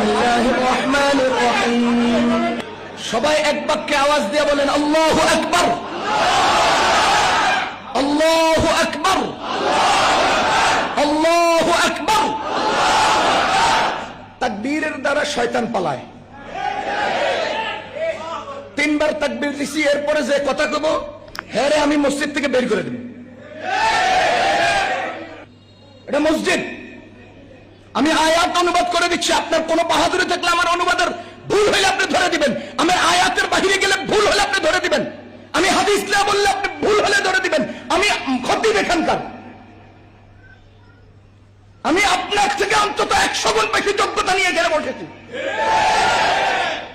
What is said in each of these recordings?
বিসমিল্লাহির রহমানির রহিম। সবাই এক বাক্যে আওয়াজ দিয়ে বলেন আল্লাহু আকবার, আল্লাহু আকবার, আল্লাহু আকবার। তাকবীরের দ্বারা শয়তান পালায়। তিনবার তাকবীর দিছি, এরপরে যে কথা কব হ্যাঁ রে আমি মসজিদ থেকে বের করে দেব। এটা মসজিদ। আমি আয়াত অনুবাদ করে দিচ্ছি, আপনার কোনো বাহাদুরি থাকলে আমার অনুবাদের ভুল হলে আপনি ধরে দিবেন। আমি আয়াতের বাহিরে গেলে ভুল হলে আপনি ধরে দিবেন। আমি হাদিস না বললে আপনি ভুল হলে ধরে দিবেন। আমি খতিব এখানকার, আমি আপনার থেকে অন্তত 100 গুণ বেশি যোগ্যতা নিয়ে এখানে বসেছি।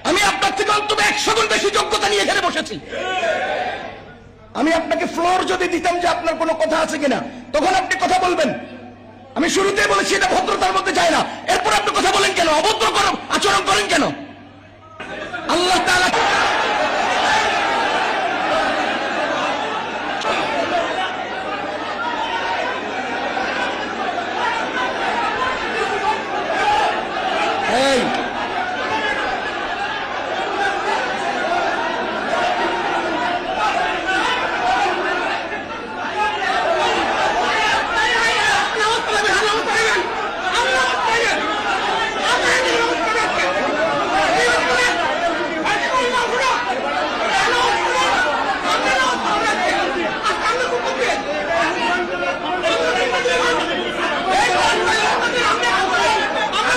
আমি আপনার থেকে অন্তত 100 গুণ বেশি যোগ্যতা নিয়ে এখানে বসেছি। আমি আপনাকে ফ্লোর যদি দিতাম যে আপনার কোনো কথা আছে কিনা, তখন আপনি কথা বলবেন। আমি শুরুতেই বলেছি এটা ভদ্রতার মধ্যে যায় না। এরপর আপনি কথা বলেন কেন? অভদ্র আচরণ করেন কেন? আল্লাহ তাআলা এই